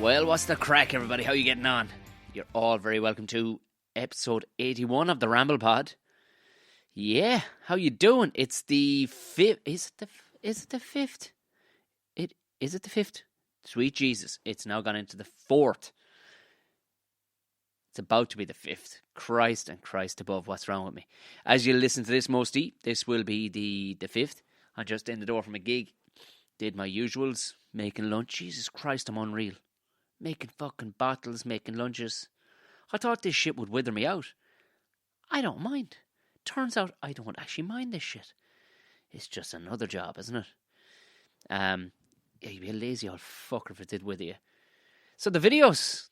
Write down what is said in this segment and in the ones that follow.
Well, what's the crack, everybody? How you getting on? You're all very welcome to episode 81 of the Ramble Pod. Yeah, how you doing? It's the fifth. Is it the fifth? Is it the fifth? Sweet Jesus, it's now gone into the fourth. It's about to be the fifth. Christ and Christ above, what's wrong with me? As you listen to this, Mosty, this will be the fifth. I'm just in the door from a gig. Did my usuals, making lunch. Jesus Christ, I'm unreal. Making fucking bottles, making lunches. I thought this shit would wither me out. I don't mind. Turns out I don't actually mind this shit. It's just another job, isn't it? Yeah, you'd be a lazy old fucker if it did wither you. So the videos,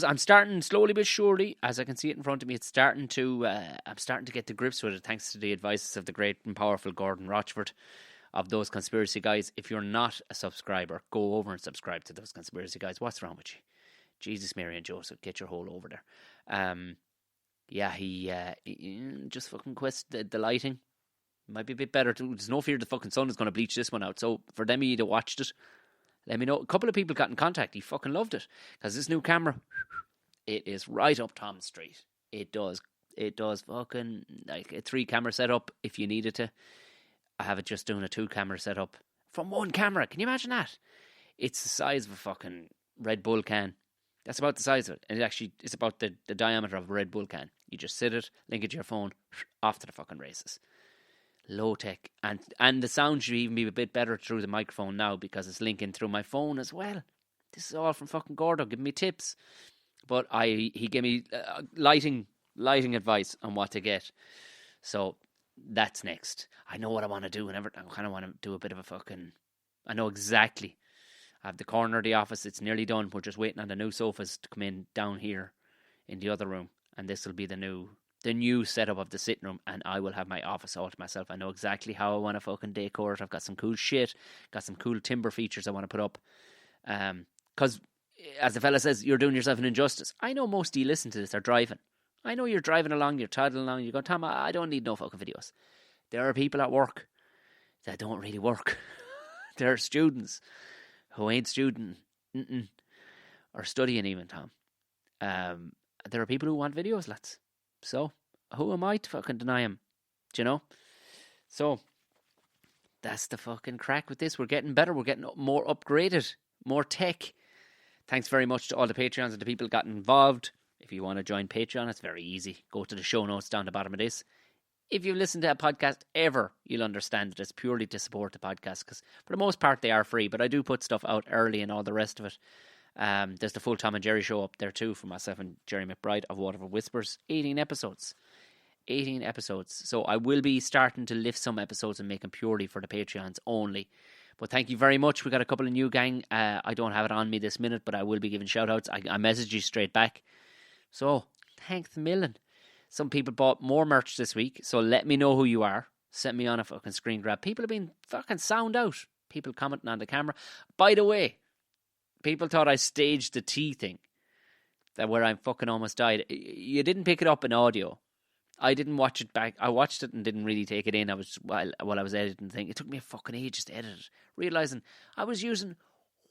I'm starting slowly but surely, as I can see it in front of me, I'm starting to get to grips with it, thanks to the advice of the great and powerful Gordon Rochford of Those Conspiracy Guys. If you're not a subscriber, go over and subscribe to Those Conspiracy Guys. What's wrong with you? Jesus, Mary and Joseph, get your hole over there. He just fucking quest the lighting. Might be a bit better too. There's no fear the fucking sun is going to bleach this one out. So for them of you that watched it, let me know. A couple of people got in contact. He fucking loved it. Because this new camera, it is right up Tom Street. It does fucking, like a 3-camera setup if you needed to. I have it just doing a 2-camera setup from one camera. Can you imagine that? It's the size of a fucking Red Bull can. That's about the size of it. And it's about the diameter of a Red Bull can. You just sit it, link it to your phone, off to the fucking races. Low tech. And the sound should even be a bit better through the microphone now because it's linking through my phone as well. This is all from fucking Gordo giving me tips. But he gave me lighting advice on what to get. So that's next. I know what I want to do, and I kind of want to do a bit of a fucking... I know exactly. I have the corner of the office. It's nearly done. We're just waiting on the new sofas to come in down here in the other room, and this will be the new setup of the sitting room, and I will have my office all to myself. I know exactly how I want to fucking decor it. I've got some cool shit, got some cool timber features I want to put up. Because, as the fella says, you're doing yourself an injustice. I know most of you listen to this are driving. I know you're driving along, you're toddling along, you're going, Tom, I don't need no fucking videos. There are people at work that don't really work. There are students who ain't student or studying even, Tom. There are people who want videos, lads. So, who am I to fucking deny them? Do you know? So, that's the fucking crack with this. We're getting better. We're getting more upgraded. More tech. Thanks very much to all the Patreons and the people who got involved. If you want to join Patreon, it's very easy. Go to the show notes down the bottom of this. If you've listened to a podcast ever, you'll understand that it's purely to support the podcast, because for the most part they are free, but I do put stuff out early and all the rest of it. There's the full Tom and Jerry show up there too for myself and Jerry McBride of Waterford Whispers. 18 episodes. So I will be starting to lift some episodes and make them purely for the Patreons only. But thank you very much. We got a couple of new gang. I don't have it on me this minute, but I will be giving shout outs. I message you straight back. So thanks a million. Some people bought more merch this week, so let me know who you are. Send me on a fucking screen grab. People have been fucking sound out. People commenting on the camera. By the way, people thought I staged the tea thing, that where I fucking almost died. You didn't pick it up in audio. I didn't watch it back. I watched it and didn't really take it in. While I was editing the thing. It took me a fucking ages to edit it. Realising I was using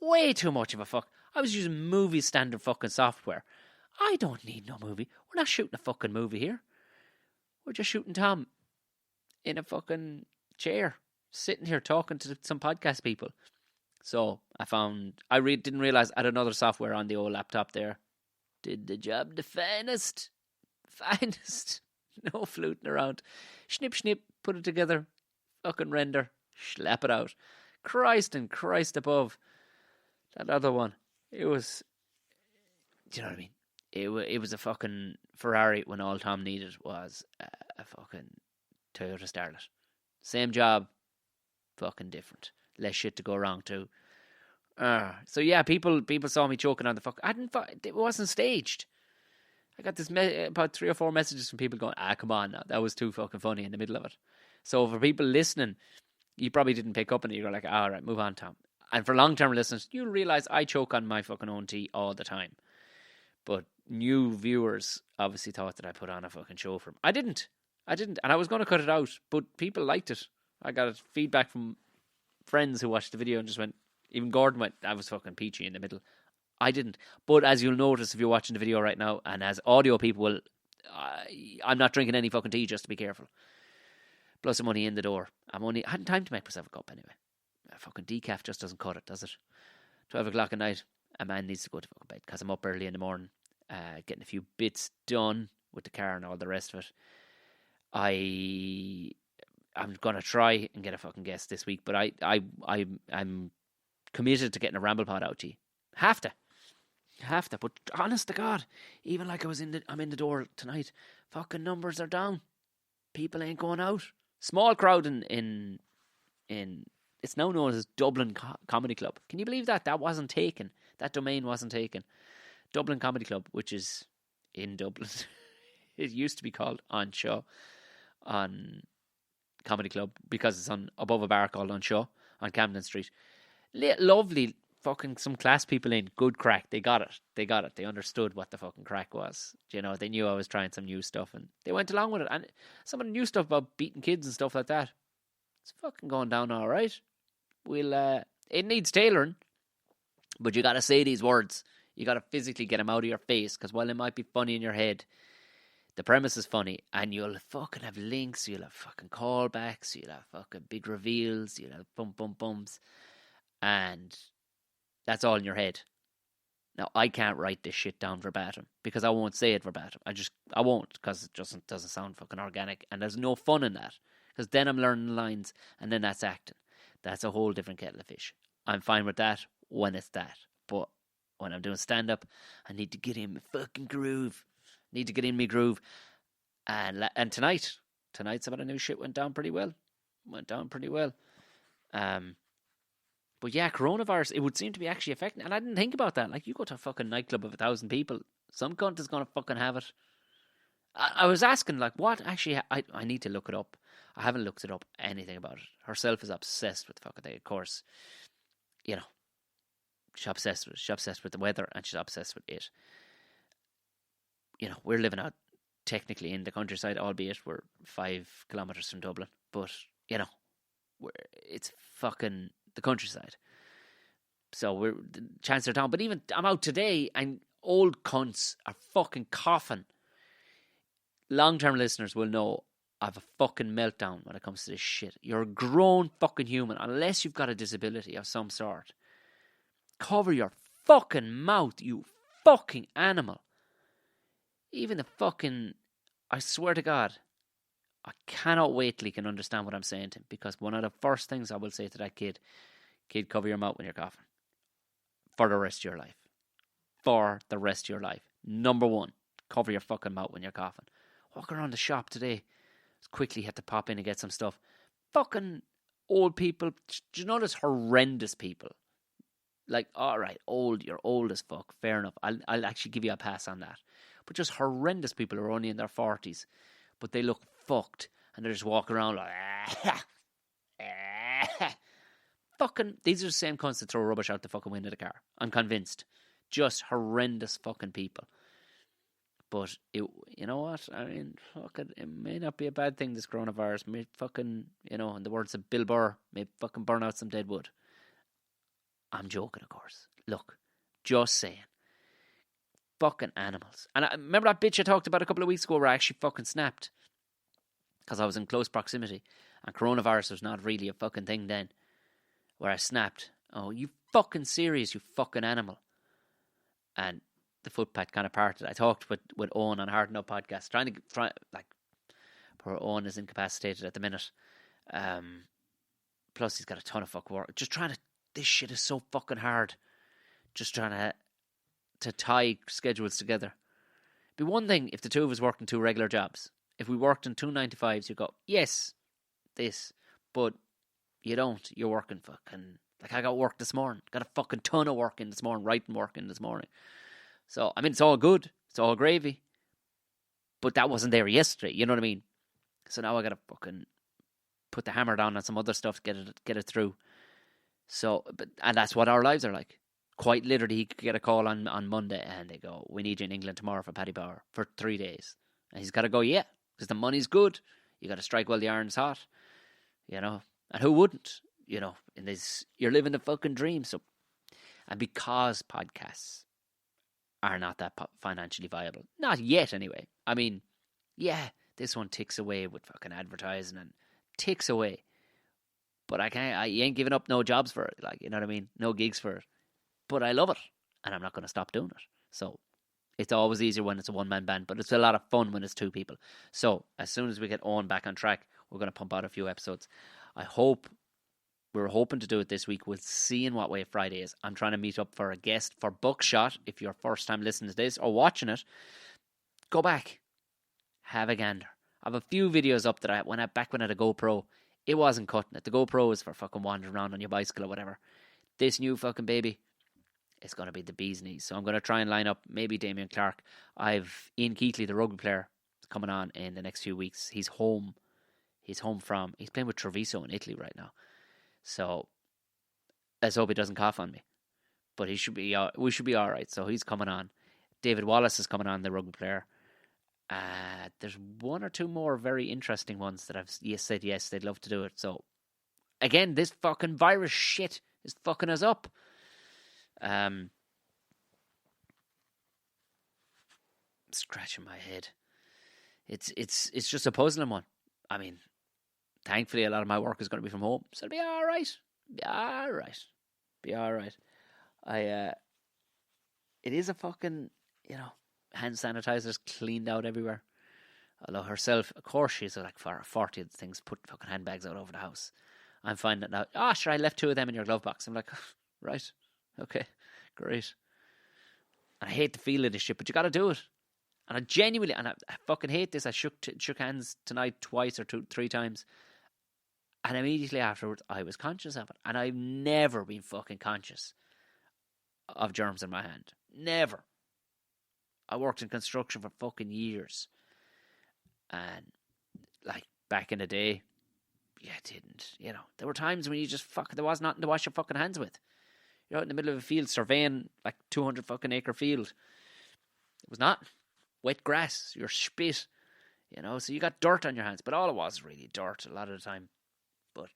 way too much of a fuck. I was using movie standard fucking software. I don't need no movie. We're not shooting a fucking movie here. We're just shooting Tom in a fucking chair, sitting here talking to some podcast people. So I didn't realise I had another software on the old laptop there. Did the job the finest. No fluting around. Snip, snip, put it together. Fucking render. Slap it out. Christ and Christ above. That other one. It was... Do you know what I mean? It was a fucking Ferrari when all Tom needed was a fucking Toyota Starlet. Same job, fucking different. Less shit to go wrong too. So yeah, people saw me choking on the fuck. It wasn't staged. I got this about 3 or 4 messages from people going, come on now, that was too fucking funny in the middle of it. So for people listening, you probably didn't pick up on it. You're like, all right, move on, Tom. And for long-term listeners, you'll realise I choke on my fucking own tea all the time. But new viewers obviously thought that I put on a fucking show for them. I didn't. And I was going to cut it out, but people liked it. I got feedback from friends who watched the video and just went, even Gordon went, that was fucking peachy in the middle. I didn't. But as you'll notice if you're watching the video right now, and as audio people will, I'm not drinking any fucking tea, just to be careful. Plus I'm only in the door. I hadn't time to make myself a cup anyway. A fucking decaf just doesn't cut it, does it? 12 o'clock at night, a man needs to go to fucking bed because I'm up early in the morning, getting a few bits done with the car and all the rest of it. I'm gonna try and get a fucking guest this week, but I'm committed to getting a Ramble Pod out to you. Have to. But honest to God, even like I'm in the door tonight. Fucking numbers are down. People ain't going out. Small crowd in it's now known as Dublin Comedy Club. Can you believe that? That wasn't taken. That domain wasn't taken. Dublin Comedy Club, which is in Dublin. It used to be called On Shaw, on Comedy Club, because it's on above a bar called On Shaw on Camden Street. Lovely fucking some class people in. Good crack. They got it. They understood what the fucking crack was. You know, they knew I was trying some new stuff and they went along with it. And some of the new stuff about beating kids and stuff like that, it's fucking going down all right. It needs tailoring, but you got to say these words. You got to physically get them out of your face, because while it might be funny in your head, the premise is funny, and you'll fucking have links, you'll have fucking callbacks, you'll have fucking big reveals, you'll have bums, and that's all in your head. Now, I can't write this shit down verbatim, because I won't say it verbatim. I won't, because it just doesn't sound fucking organic, and there's no fun in that, because then I'm learning lines, and then that's acting. That's a whole different kettle of fish. I'm fine with that when it's that, but when I'm doing stand-up, I need to get in my fucking groove. And tonight's some of the new shit went down pretty well. But yeah, coronavirus, it would seem to be actually affecting, and I didn't think about that. Like, you go to a fucking nightclub of 1,000 people, some cunt is going to fucking have it. I was asking, like, what actually, I need to look it up. I haven't looked it up, anything about it. Herself is obsessed with the fucking thing, of course. You know, she's obsessed with the weather, and she's obsessed with it. You know, we're living out technically in the countryside, albeit we're 5 kilometres from Dublin. But, you know, it's fucking the countryside. So the chances are down. But even, I'm out today, and old cunts are fucking coughing. Long-term listeners will know I have a fucking meltdown when it comes to this shit. You're a grown fucking human, unless you've got a disability of some sort. Cover your fucking mouth, you fucking animal. Even the fucking, I swear to God, I cannot wait till he can understand what I'm saying to him, because one of the first things I will say to that kid, cover your mouth when you're coughing. For the rest of your life. Number one, cover your fucking mouth when you're coughing. Walking around the shop today, quickly had to pop in and get some stuff. Fucking old people, do you notice horrendous people? Like, alright, you're old as fuck, fair enough. I'll actually give you a pass on that. But just horrendous people who are only in their 40s, but they look fucked, and they're just walking around like, fucking, these are the same cunts that throw rubbish out the fucking window of the car. I'm convinced. Just horrendous fucking people. But you know what? I mean, fucking, it may not be a bad thing, this coronavirus. May fucking, you know, in the words of Bill Burr, may fucking burn out some dead wood. I'm joking, of course. Look, just saying. Fucking animals. And I remember that bitch I talked about a couple of weeks ago where I actually fucking snapped, because I was in close proximity, and coronavirus was not really a fucking thing then, where I snapped. Oh, you fucking serious, you fucking animal. And the footpath kind of parted. I talked with Owen on Hard Enough podcast, poor Owen is incapacitated at the minute. Plus he's got a ton of fuck work. This shit is so fucking hard. Just trying to tie schedules together. It'd be one thing if the two of us worked in 2 regular jobs. If we worked in 2 9-to-5s, you'd go, yes, this. But you don't. You're working fucking, like, I got work this morning. Got a fucking ton of work in this morning, writing work in this morning. So, I mean, it's all good. It's all gravy. But that wasn't there yesterday, you know what I mean? So now I got to fucking put the hammer down on some other stuff to get it through. So, and that's what our lives are like. Quite literally, he could get a call on Monday, and they go, we need you in England tomorrow for Paddy Power for 3 days. And he's got to go, yeah, because the money's good. You got to strike while the iron's hot, you know. And who wouldn't, you know? You're living the fucking dream. So, and because podcasts are not that financially viable. Not yet, anyway. I mean, yeah, this one ticks away with fucking advertising and ticks away. But you ain't giving up no jobs for it. Like, you know what I mean? No gigs for it. But I love it. And I'm not going to stop doing it. So it's always easier when it's a one-man band. But it's a lot of fun when it's two people. So as soon as we get Owen back on track, we're going to pump out a few episodes. We're hoping to do it this week. We'll see in what way Friday is. I'm trying to meet up for a guest for Buckshot. If you're first time listening to this or watching it, go back. Have a gander. I have a few videos up that back when I had a GoPro, it wasn't cutting it. The GoPro is for fucking wandering around on your bicycle or whatever. This new fucking baby, it's going to be the bee's knees. So I'm going to try and line up maybe Damien Clark. I've Ian Keatley, the rugby player, coming on in the next few weeks. He's home. He's playing with Treviso in Italy right now. So let's hope he doesn't cough on me. But we should be all right. So he's coming on. David Wallace is coming on, the rugby player. There's one or two more very interesting ones that I've said yes, they'd love to do it. So again, this fucking virus shit is fucking us up. Scratching my head. It's just a puzzling one. I mean, thankfully a lot of my work is going to be from home, so it'll be all right. Be all right. It is a fucking, hand sanitizers cleaned out everywhere. Although herself, of course, she's like 40 of the things, put fucking handbags out over the house. I'm finding it now. Sure, I left 2 of them in your glove box. I'm like, right, okay, great. And I hate the feel of this shit, but you got to do it. And I genuinely, I fucking hate this. I shook hands tonight twice or 3 times. And immediately afterwards, I was conscious of it. And I've never been fucking conscious of germs in my hand. Never. I worked in construction for fucking years. And, like, back in the day, you didn't, There were times when you just there was nothing to wash your fucking hands with. You're out in the middle of a field surveying, like, 200 fucking acre field. It was not wet grass, your spit, so you got dirt on your hands. But all it was really dirt a lot of the time. But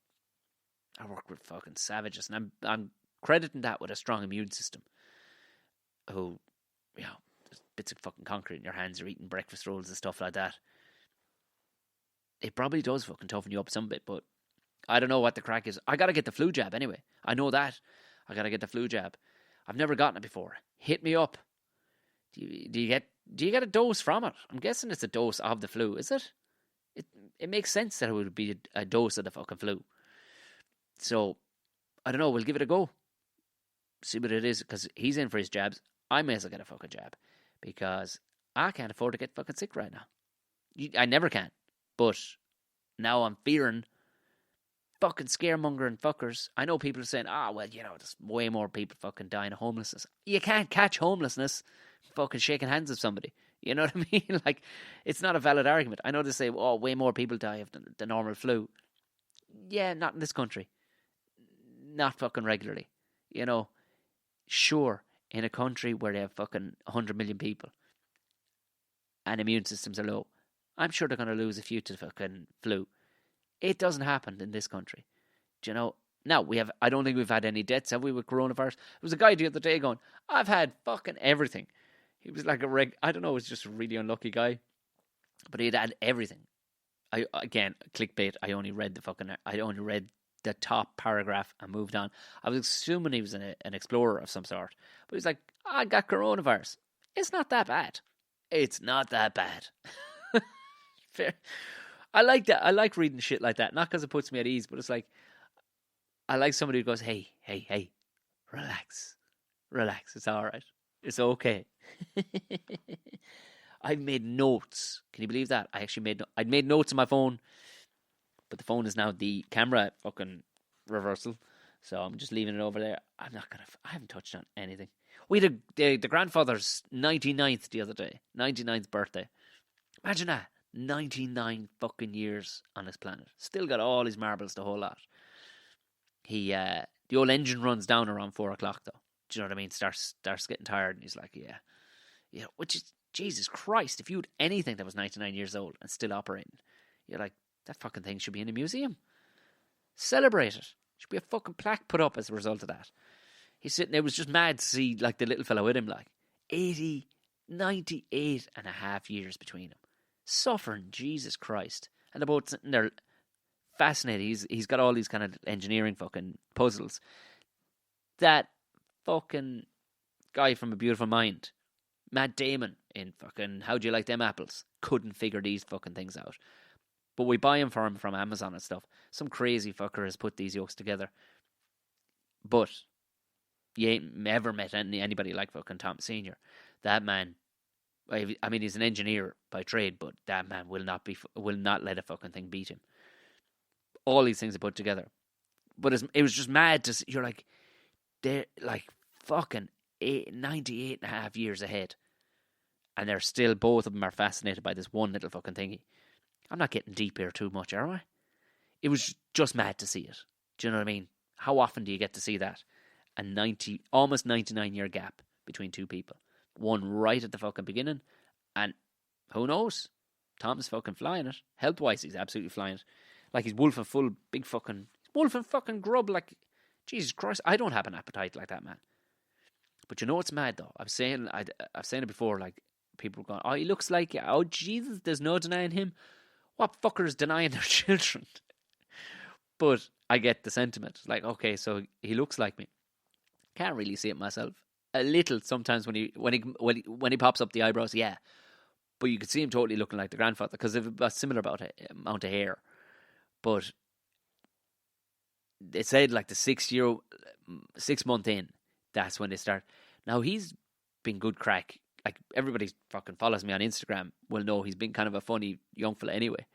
I work with fucking savages, and I'm crediting that with a strong immune system. Who, there's bits of fucking concrete in your hands, you're eating breakfast rolls and stuff like that. It probably does fucking toughen you up some bit, but I don't know what the crack is. I gotta get the flu jab anyway. I know that. I gotta get the flu jab. I've never gotten it before. Hit me up. Do you get a dose from it? I'm guessing it's a dose of the flu, is it? It makes sense that it would be a dose of the fucking flu. So, I don't know, we'll give it a go. See what it is, because he's in for his jabs. I may as well get a fucking jab, because I can't afford to get fucking sick right now. I never can. But now I'm fearing fucking scaremongering fuckers. I know people are saying, there's way more people fucking dying of homelessness. You can't catch homelessness fucking shaking hands with somebody. You know what I mean? Like, it's not a valid argument. I know they say, way more people die of the normal flu. Yeah, not in this country. Not fucking regularly. Sure, in a country where they have fucking 100 million people and immune systems are low, I'm sure they're going to lose a few to the fucking flu. It doesn't happen in this country. Do you know? Now, I don't think we've had any deaths, have we, with coronavirus? There was a guy the other day going, I've had fucking everything. He was like I don't know, he was just a really unlucky guy. But he'd had everything. Again, clickbait, I only read the top paragraph and moved on. I was assuming he was an explorer of some sort. But he's like, I got coronavirus. It's not that bad. It's not that bad. Fair. I like that. I like reading shit like that. Not because it puts me at ease, but it's like, I like somebody who goes, hey, relax. It's all right. It's okay. I've made notes. Can you believe that? I'd made notes on my phone, but the phone is now the camera fucking reversal. So I'm just leaving it over there. I haven't touched on anything. We had the grandfather's 99th the other day. 99th birthday. Imagine that. 99 fucking years on this planet. Still got all his marbles, the whole lot. The old engine runs down around 4 o'clock though. Do you know what I mean? Starts getting tired, and he's like, yeah, which is, Jesus Christ, if you had anything that was 99 years old and still operating, you're like, that fucking thing should be in a museum. Celebrate it. Should be a fucking plaque put up as a result of that. He's sitting there, was just mad to see like the little fella with him, like, 80, 98 and a half years between them. Suffering, Jesus Christ. And they're both sitting there fascinated. He's got all these kind of engineering fucking puzzles. That fucking guy from A Beautiful Mind, Matt Damon in fucking How Do You Like Them Apples, couldn't figure these fucking things out. But we buy them for him from Amazon and stuff. Some crazy fucker has put these yokes together. But you ain't ever met anybody like fucking Tom Senior. That man, I mean, he's an engineer by trade, but that man will not let a fucking thing beat him. All these things are put together. But it was just mad to see. You're like, they're like fucking 98 and a half years ahead. And they're still, both of them are fascinated by this one little fucking thingy. I'm not getting deep here too much, am I? It was just mad to see it. Do you know what I mean? How often do you get to see that? A almost 99-year gap between two people. One right at the fucking beginning, and who knows? Tom's fucking flying it. Health-wise, he's absolutely flying it. Like he's wolfing full, big fucking, wolfing fucking grub. Like, Jesus Christ, I don't have an appetite like that, man. But you know what's mad though? I've saying it before. Like people going, oh, he looks like you. Oh Jesus, there's no denying him. What fucker is denying their children? But I get the sentiment. Like, okay, so he looks like me. Can't really see it myself. A little sometimes when he pops up the eyebrows, yeah. But you could see him totally looking like the grandfather because they've a similar amount of hair. But it said like the 6 month in, that's when they start. Now he's been good crack. Like everybody fucking follows me on Instagram will know he's been kind of a funny young fella anyway.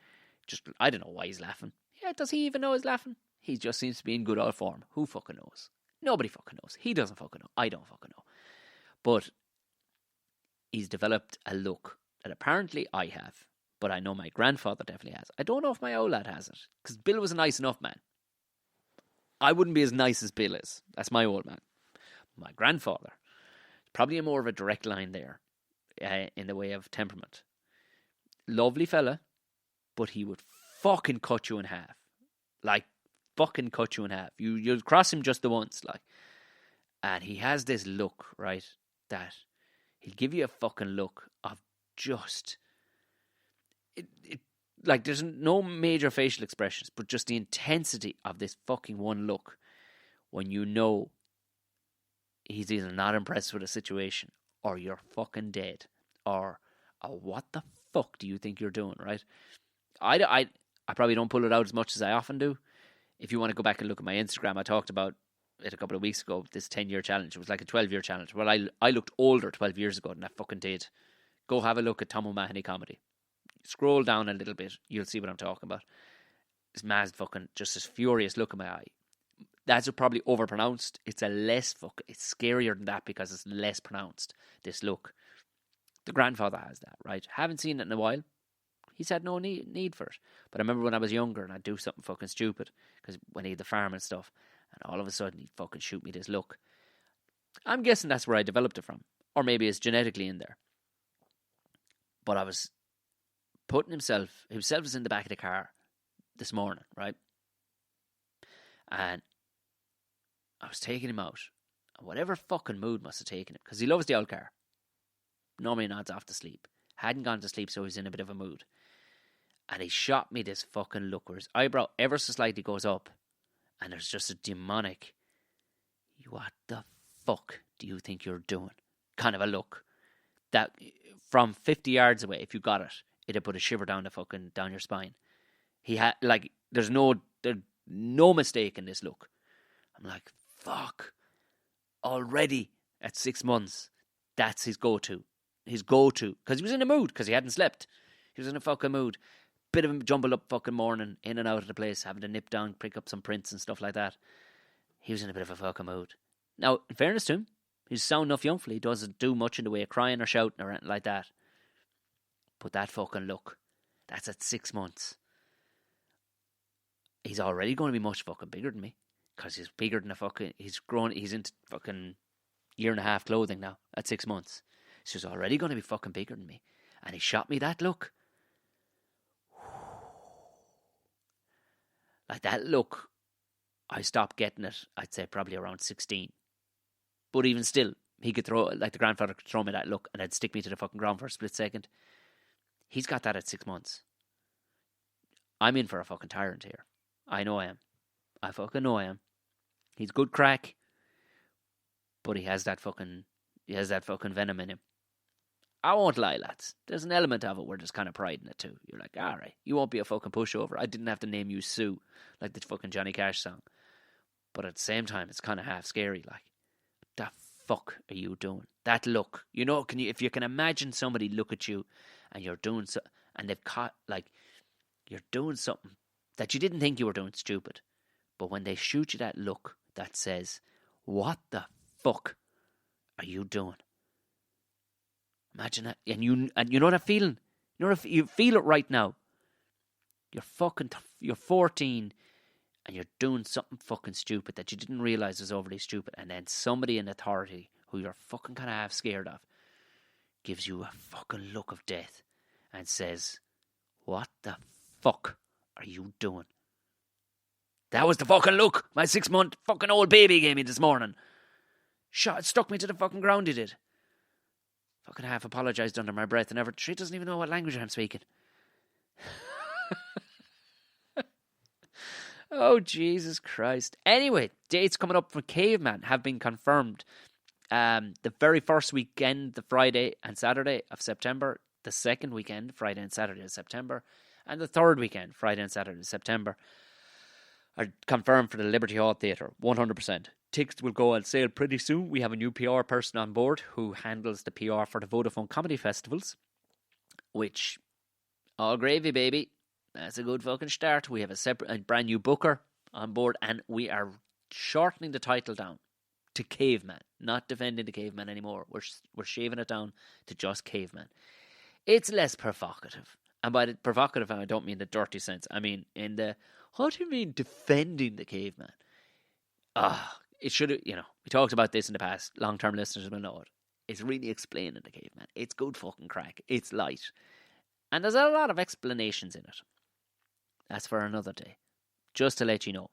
Just I don't know why he's laughing. Yeah, does he even know he's laughing? He just seems to be in good old form. Who fucking knows? Nobody fucking knows. He doesn't fucking know. I don't fucking know. But he's developed a look that apparently I have. But I know my grandfather definitely has. I don't know if my old lad has it. Because Bill was a nice enough man. I wouldn't be as nice as Bill is. That's my old man. My grandfather, probably more of a direct line there in the way of temperament. Lovely fella, but he would fucking cut you in half. Like, fucking cut you in half. You'll cross him just the once, like. And he has this look, right, that he'll give you a fucking look of just... like, there's no major facial expressions, but just the intensity of this fucking one look when you know he's either not impressed with a situation or you're fucking dead or what the fuck do you think you're doing, right? I probably don't pull it out as much as I often do. If you want to go back and look at my Instagram, I talked about it a couple of weeks ago, this 10-year challenge. It was like a 12-year challenge. Well, I looked older 12 years ago than I fucking did. Go have a look at Tom O'Mahony comedy. Scroll down a little bit, you'll see what I'm talking about. This man's fucking just this furious look in my eye. That's probably overpronounced. It's it's scarier than that because it's less pronounced, this look. The grandfather has that, right? Haven't seen it in a while. He's had no need for it. But I remember when I was younger and I'd do something fucking stupid because when he had the farm and stuff, and all of a sudden he'd fucking shoot me this look. I'm guessing that's where I developed it from. Or maybe it's genetically in there. But I was putting himself was in the back of the car this morning, right? And I was taking him out. And whatever fucking mood must have taken him, because he loves the old car. Normally nods off to sleep. Hadn't gone to sleep, so he's in a bit of a mood. And he shot me this fucking look where his eyebrow ever so slightly goes up. And there's just a demonic, what the fuck do you think you're doing? Kind of a look. That from 50 yards away, if you got it, it'd put a shiver down your spine. He had, like, there's no mistake in this look. I'm like, fuck. Already at 6 months, that's his go-to. Because he was in a mood, because he hadn't slept. He was in a fucking mood. Bit of a jumbled up fucking morning, in and out of the place, having to nip down, pick up some prints and stuff like that. He was in a bit of a fucking mood. Now, in fairness to him, he's sound enough young fella. He doesn't do much in the way of crying or shouting or anything like that. But that fucking look, that's at 6 months. He's already going to be much fucking bigger than me. Because he's bigger than he's into fucking year and a half clothing now at 6 months. So he's already going to be fucking bigger than me. And he shot me that look. Like that look, I stopped getting it, I'd say probably around 16. But even still, he could throw, like the grandfather could throw me that look and then stick me to the fucking ground for a split second. He's got that at 6 months. I'm in for a fucking tyrant here. I know I am. I fucking know I am. He's good crack, but he has that fucking venom in him. I won't lie, lads. There's an element of it where there's kind of pride in it too. You're like, all right, you won't be a fucking pushover. I didn't have to name you Sue, like the fucking Johnny Cash song. But at the same time, it's kind of half scary. Like, the fuck are you doing? That look, you know, if you can imagine somebody look at you and you're doing so, and they've caught, like, you're doing something that you didn't think you were doing stupid, but when they shoot you that look that says, what the fuck are you doing? Imagine that. And you know that feeling? You feel it right now. You're 14 and you're doing something fucking stupid that you didn't realise was overly stupid, and then somebody in authority who you're fucking kind of half scared of gives you a fucking look of death and says, what the fuck are you doing? That was the fucking look my 6-month fucking old baby gave me this morning. It stuck me to the fucking ground, he did. Fucking half apologised under my breath, and she doesn't even know what language I'm speaking. Oh, Jesus Christ. Anyway, dates coming up for Caveman have been confirmed. The very first weekend, the Friday and Saturday of September. The second weekend, Friday and Saturday of September. And the third weekend, Friday and Saturday of September, are confirmed for the Liberty Hall Theatre, 100%. Tickets will go on sale pretty soon. We have a new PR person on board who handles the PR for the Vodafone Comedy Festivals, which, all gravy, baby. That's a good fucking start. We have a brand new booker on board, and we are shortening the title down to Caveman, not Defending the Caveman anymore. We're shaving it down to just Caveman. It's less provocative. And by the provocative, I don't mean the dirty sense. I mean in the, what do you mean defending the caveman? It should have, we talked about this in the past. Long-term listeners will know it. It's really explaining the caveman. It's good fucking crack. It's light. And there's a lot of explanations in it. That's for another day. Just to let you know.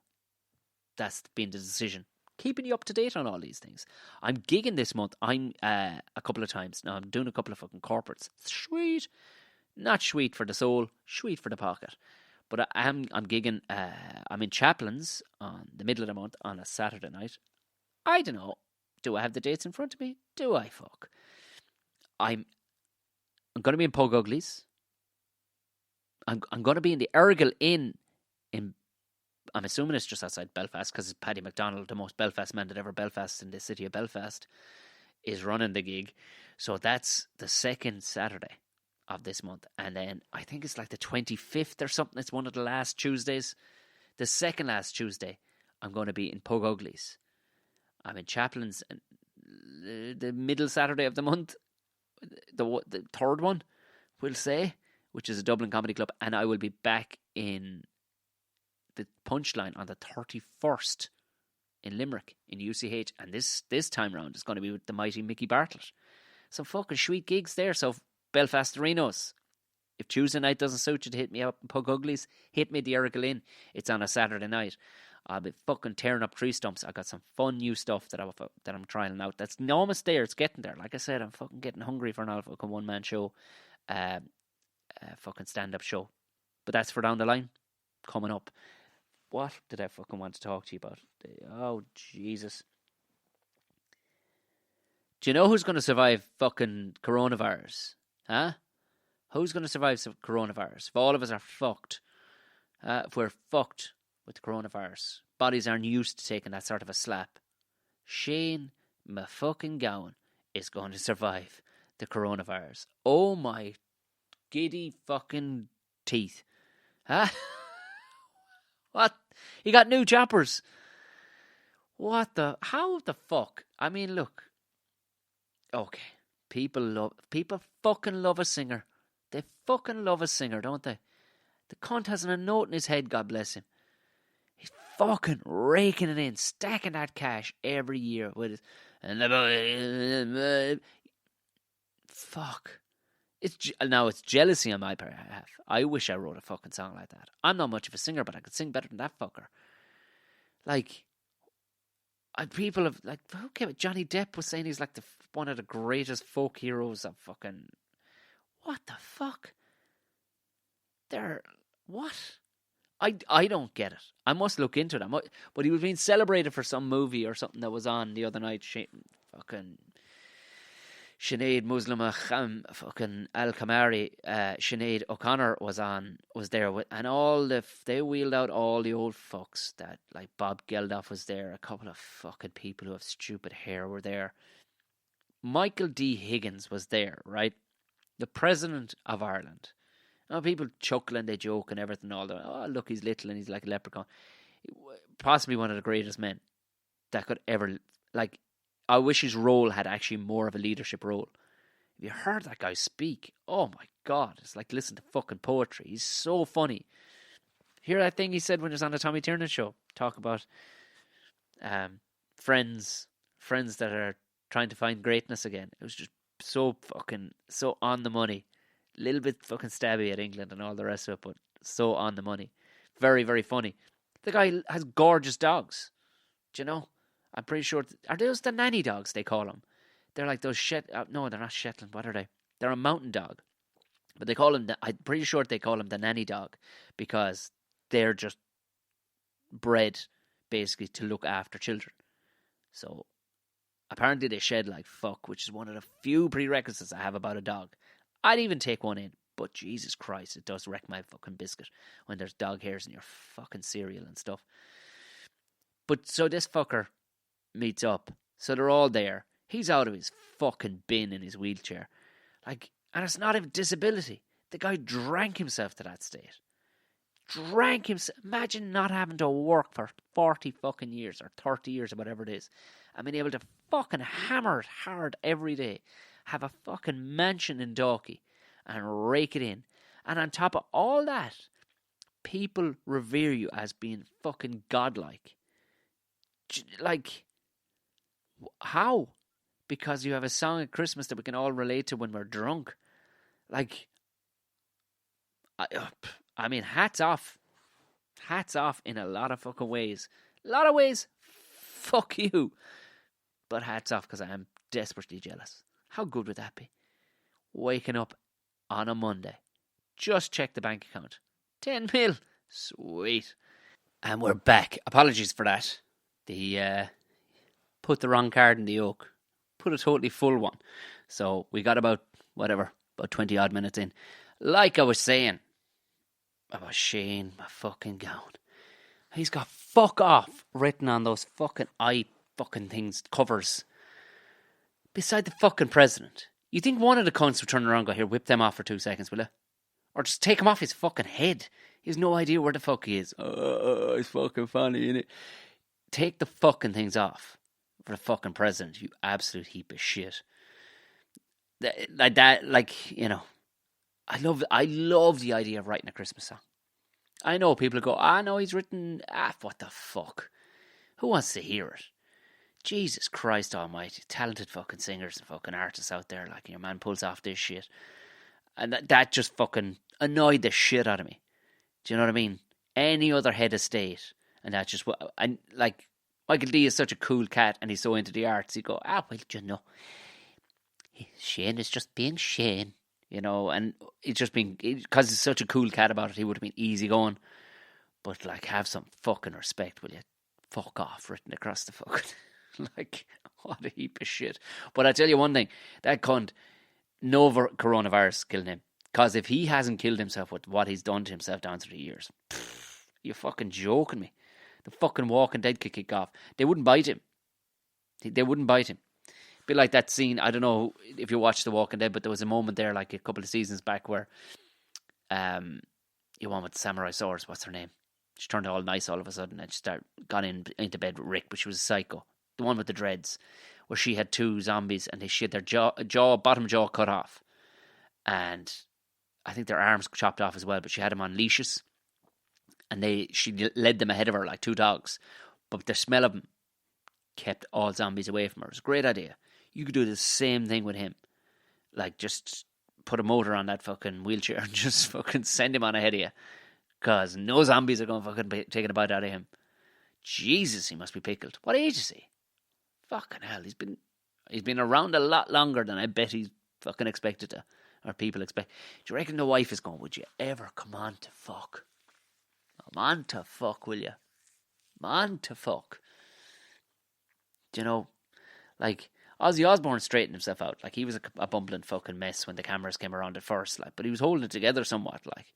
That's been the decision. Keeping you up to date on all these things. I'm gigging this month. I'm a couple of times. Now I'm doing a couple of fucking corporates. Sweet. Not sweet for the soul, sweet for the pocket. But I'm gigging. I'm in Chaplin's on the middle of the month on a Saturday night. I don't know. Do I have the dates in front of me? Do I fuck? I'm going to be in Pug Uglies. I'm going to be in the Ergal Inn in. I'm assuming it's just outside Belfast because it's Paddy McDonald, the most Belfast man that ever Belfast in the city of Belfast, is running the gig. So that's the second Saturday of this month. And then I think it's like the 25th or something. It's one of the last Tuesdays. The second last Tuesday, I'm going to be in Pug Uglies. I'm in Chaplin's the middle Saturday of the month. The third one, we'll say, which is a Dublin comedy club. And I will be back in the Punchline on the 31st in Limerick in UCH, and this time round is going to be with the mighty Mickey Bartlett. Some fucking sweet gigs there. So Belfasterinos, if Tuesday night doesn't suit you to hit me up in Pug Uglies, hit me at the Ergal Inn. It's on a Saturday night. I'll be fucking tearing up tree stumps. I got some fun new stuff that I'm trying out. That's almost there. It's getting there. Like I said, I'm fucking getting hungry for an fucking one-man show, fucking stand-up show. But that's for down the line, coming up. What did I fucking want to talk to you about? Oh, Jesus. Do you know who's going to survive fucking coronavirus? Huh? Who's going to survive coronavirus? If all of us are fucked, if we're fucked with the coronavirus, bodies aren't used to taking that sort of a slap. Shane McGowen is going to survive the coronavirus. Oh my giddy fucking teeth. Huh? What? He got new choppers. How the fuck? I mean, look. Okay. People fucking love a singer. They fucking love a singer, don't they? The cunt hasn't a note in his head, God bless him. He's fucking raking it in, stacking that cash every year with his... Fuck. It's jealousy on my behalf. I wish I wrote a fucking song like that. I'm not much of a singer, but I could sing better than that fucker. Like, people have like, who came? Johnny Depp was saying he's like one of the greatest folk heroes of fucking. What the fuck? They're what? I don't get it. I must look into it. But he was being celebrated for some movie or something that was on the other night. Fucking Sinead Muslima, fucking Al Kamari, Sinead O'Connor was there with, and they wheeled out all the old fucks that, like Bob Geldof was there. A couple of fucking people who have stupid hair were there. Michael D Higgins was there, right? The President of Ireland. Now, people chuckle and they joke and everything. All that. Oh, look, he's little and he's like a leprechaun. Possibly one of the greatest men that could ever. Like, I wish his role had actually more of a leadership role. If you heard that guy speak, oh my God, it's like listen to fucking poetry. He's so funny. Hear that thing he said when he was on the Tommy Tiernan show? Talk about friends that are trying to find greatness again. It was just so on the money. A little bit fucking stabby at England and all the rest of it, but so on the money. Very, very funny. The guy has gorgeous dogs. Do you know? I'm pretty sure. Are those the nanny dogs they call them? They're like those no, they're not Shetland. What are they? They're a mountain dog. But they call them, I'm pretty sure they call them the nanny dog because they're just bred basically to look after children. So apparently they shed like fuck, which is one of the few prerequisites I have about a dog. I'd even take one in, but Jesus Christ, it does wreck my fucking biscuit when there's dog hairs in your fucking cereal and stuff. But so this fucker meets up. So they're all there. He's out of his fucking bin in his wheelchair. Like, and it's not a disability. The guy drank himself to that state. Drank himself. Imagine not having to work for 40 fucking years or 30 years or whatever it is. And being able to fucking hammer it hard every day. Have a fucking mansion in Dalkey and rake it in. And on top of all that, people revere you as being fucking godlike. Like, how? Because you have a song at Christmas that we can all relate to when we're drunk. Like, I mean, hats off. Hats off in a lot of fucking ways. A lot of ways, fuck you. But hats off because I am desperately jealous. How good would that be? Waking up on a Monday. Just check the bank account. 10 mil. Sweet. And we're back. Apologies for that. Put the wrong card in the oak. Put a totally full one. So we got about 20 odd minutes in. Like I was saying about Shane, my fucking gown. He's got fuck off written on those fucking things, covers. Beside the fucking president. You think one of the cunts would turn around and go, here, whip them off for 2 seconds, will you? Or just take him off his fucking head. He has no idea where the fuck he is. Oh, it's fucking funny, innit? Take the fucking things off for the fucking president, you absolute heap of shit. Like that, like, you know, I love the idea of writing a Christmas song. I know people go, no, he's written, what the fuck? Who wants to hear it? Jesus Christ almighty, talented fucking singers and fucking artists out there, like, your man pulls off this shit. And that just fucking annoyed the shit out of me. Do you know what I mean? Any other head of state, and that's just what, and like, Michael D is such a cool cat and he's so into the arts, he'd go, well, you know, Shane is just being Shane, you know, and it's just being, because he's such a cool cat about it, he would have been easy going. But, like, have some fucking respect, will you? Fuck off, written across the fucking, like, what a heap of shit. But I tell you one thing, that cunt, no coronavirus killed him. Because if he hasn't killed himself with what he's done to himself down through the years, you're fucking joking me. The fucking Walking Dead could kick off. They wouldn't bite him. They wouldn't bite him. Be like that scene, I don't know if you watched The Walking Dead, but there was a moment there like a couple of seasons back where you one with the samurai swords, what's her name? She turned all nice all of a sudden and she gone into bed with Rick, but she was a psycho. The one with the dreads, where she had two zombies and she had their bottom jaw cut off. And I think their arms chopped off as well, but she had them on leashes. And she led them ahead of her like two dogs. But the smell of them kept all zombies away from her. It was a great idea. You could do the same thing with him. Like, just put a motor on that fucking wheelchair and just fucking send him on ahead of you. Because no zombies are going to fucking be taking a bite out of him. Jesus, he must be pickled. What age is he? Fucking hell, he's been around a lot longer than I bet he's fucking expected to, or people expect. Do you reckon the wife is going, would you ever come on to fuck? Come on to fuck, will you? Come on to fuck. Do you know, like, Ozzy Osbourne straightened himself out. Like, he was a bumbling fucking mess when the cameras came around at first, like, but he was holding it together somewhat, like.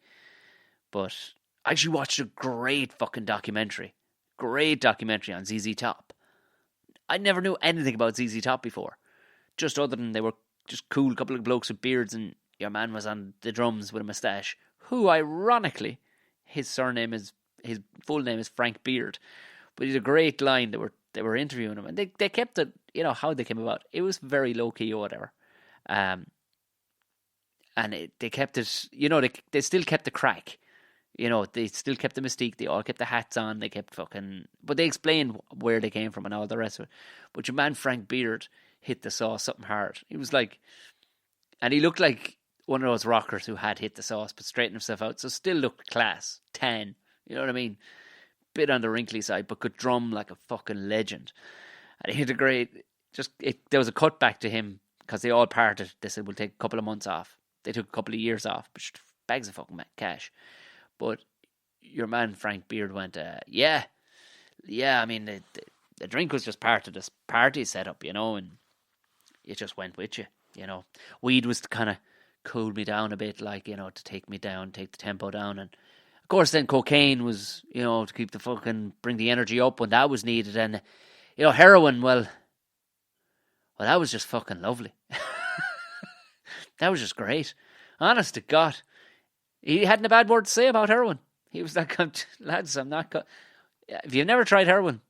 But I actually watched a great fucking documentary. Great documentary on ZZ Top. I never knew anything about ZZ Top before. Just other than they were just cool couple of blokes with beards, and your man was on the drums with a moustache, who, ironically, his full name is Frank Beard. But he's a great line. They were interviewing him, and they kept it, you know, how they came about. It was very low key or whatever. They kept it, you know, they still kept the crack. You know, they still kept the mystique. They all kept the hats on. They kept fucking... But they explained where they came from and all the rest of it. But your man Frank Beard hit the sauce something hard. He was like... And he looked like one of those rockers who had hit the sauce but straightened himself out. So still looked class. 10. You know what I mean? Bit on the wrinkly side, but could drum like a fucking legend. And he had a great... There was a cutback to him because they all parted. They said, we'll take a couple of months off. They took a couple of years off. But bags of fucking cash. But your man Frank Beard went, yeah, I mean, the drink was just part of this party setup, you know, and it just went with you, you know. Weed was to kind of cool me down a bit, like, you know, to take me down, take the tempo down. And, of course, then cocaine was, you know, to keep bring the energy up when that was needed. And, you know, heroin, well, that was just fucking lovely. That was just great. Honest to God. He hadn't a bad word to say about heroin. He was like, lads, I'm not... If you've never tried heroin,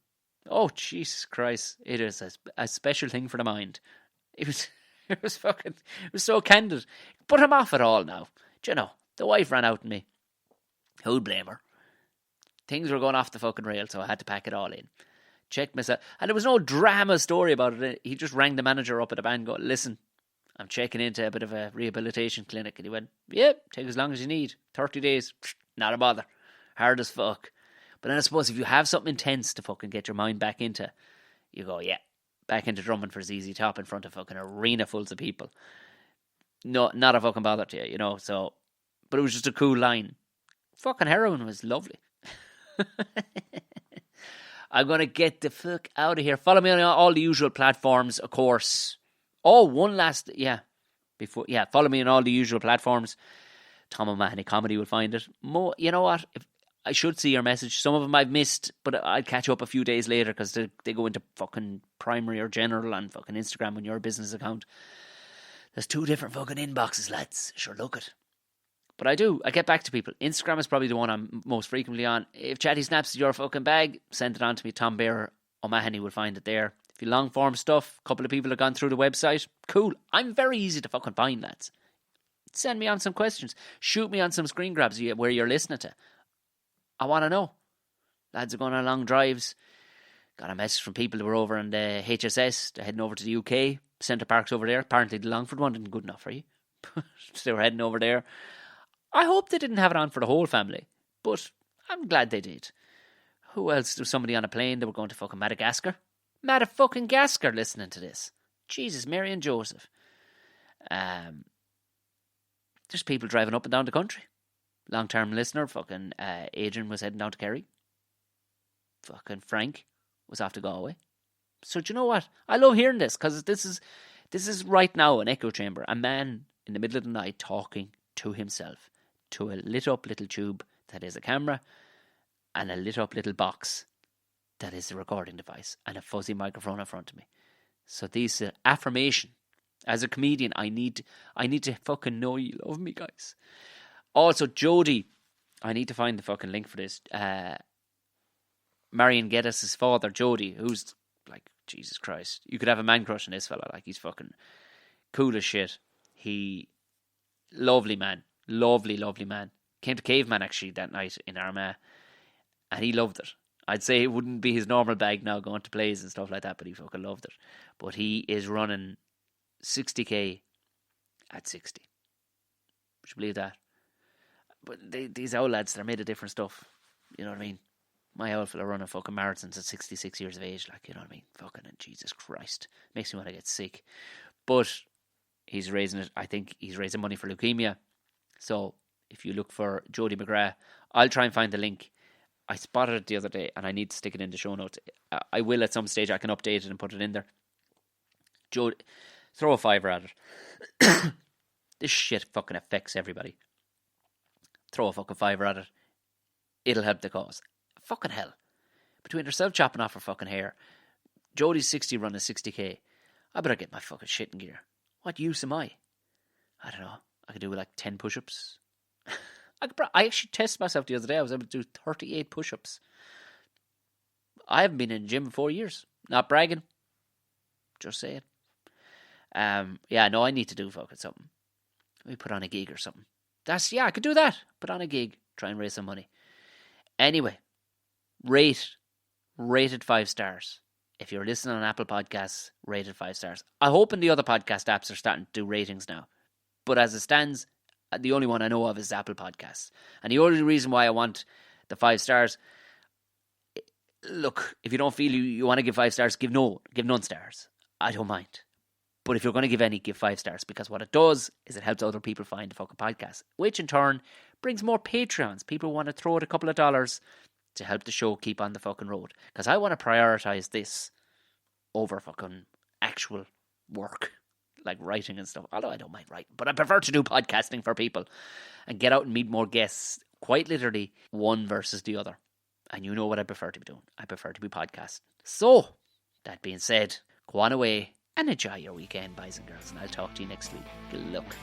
oh, Jesus Christ, it is a special thing for the mind. It was so candid. But I'm off it all now. Do you know, the wife ran out on me. Who'd blame her? Things were going off the fucking rail, so I had to pack it all in. Check myself. And there was no drama story about it. He just rang the manager up at the band and go, listen, I'm checking into a bit of a rehabilitation clinic. And he went, yep, take as long as you need. 30 days, not a bother. Hard as fuck. But then I suppose if you have something intense to fucking get your mind back into, you go, yeah, back into drumming for ZZ Top in front of fucking arena fulls of people. No, not a fucking bother to you, you know. So, but it was just a cool line. Fucking heroin was lovely. I'm going to get the fuck out of here. Follow me on all the usual platforms, of course. Oh, one last, follow me on all the usual platforms. Tom O'Mahony Comedy will find it. You know what? I should see your message. Some of them I've missed, but I'll catch up a few days later because they go into fucking primary or general on fucking Instagram on your business account. There's 2 different fucking inboxes, lads. Sure, look it. But I get back to people. Instagram is probably the one I'm most frequently on. If Chatty snaps your fucking bag, send it on to me. Tom Bearer O'Mahony will find it there. If you long form stuff, a couple of people have gone through the website. Cool. I'm very easy to fucking find, lads. Send me on some questions. Shoot me on some screen grabs where you're listening to. I want to know. Lads are going on long drives. Got a message from people who were over on the HSS. They're heading over to the UK. Centre Park's over there. Apparently the Longford one isn't good enough for you. So they were heading over there. I hope they didn't have it on for the whole family. But I'm glad they did. Who else? There was somebody on a plane. They were going to fucking Madagascar. Madafucking-gascar listening to this. Jesus, Mary and Joseph. There's people driving up and down the country. Long-term listener, fucking Adrian was heading down to Kerry. Fucking Frank was off to Galway. So do you know what? I love hearing this because this is right now an echo chamber. A man in the middle of the night talking to himself to a lit up little tube that is a camera and a lit up little box that is a recording device and a fuzzy microphone in front of me. So these affirmation. As a comedian, I need to fucking know you love me, guys. Also, Jodie, I need to find the fucking link for this. Marion Geddes' father, Jodie, who's like, Jesus Christ. You could have a man crush on this fella. Like, he's fucking cool as shit. Lovely man. Lovely, lovely man. Came to Caveman, actually, that night in Armagh. And he loved it. I'd say it wouldn't be his normal bag now going to plays and stuff like that, but he fucking loved it. But he is running 60k at 60. Would you believe that? But these old lads, they're made of different stuff. You know what I mean? My old fella running fucking marathons at 66 years of age, like, you know what I mean? Fucking Jesus Christ. Makes me want to get sick. But he's raising it. I think he's raising money for leukemia. So if you look for Jody McGrath, I'll try and find the link. I spotted it the other day and I need to stick it in the show notes. I will at some stage. I can update it and put it in there. Jody, throw a fiver at it. This shit fucking affects everybody. Throw a fucking fiver at it. It'll help the cause. Fucking hell. Between herself chopping off her fucking hair, Jodie's 60 running 60k. I better get my fucking shit in gear. What use am I? I don't know. I could do like 10 push-ups. I actually tested myself the other day. I was able to do 38 push-ups. I haven't been in the gym in 4 years. Not bragging. Just saying. Yeah, no, I need to do fucking something. Maybe put on a gig or something. I could do that. Put on a gig. Try and raise some money. Anyway, rated 5 stars. If you're listening on Apple Podcasts, rated 5 stars. I hope in the other podcast apps are starting to do ratings now. But as it stands, the only one I know of is Apple Podcasts. And the only reason why I want the 5 stars, look, if you don't feel you want to give 5 stars, give none stars. I don't mind. But if you're going to give any, give 5 stars. Because what it does is it helps other people find the fucking podcast. Which in turn brings more Patreons. People want to throw out a couple of dollars to help the show keep on the fucking road. Because I want to prioritise this over fucking actual work. Like writing and stuff. Although I don't mind writing. But I prefer to do podcasting for people. And get out and meet more guests. Quite literally, one versus the other. And you know what I prefer to be doing. I prefer to be podcasting. So, that being said, go on away and enjoy your weekend, boys and girls. And I'll talk to you next week. Good luck.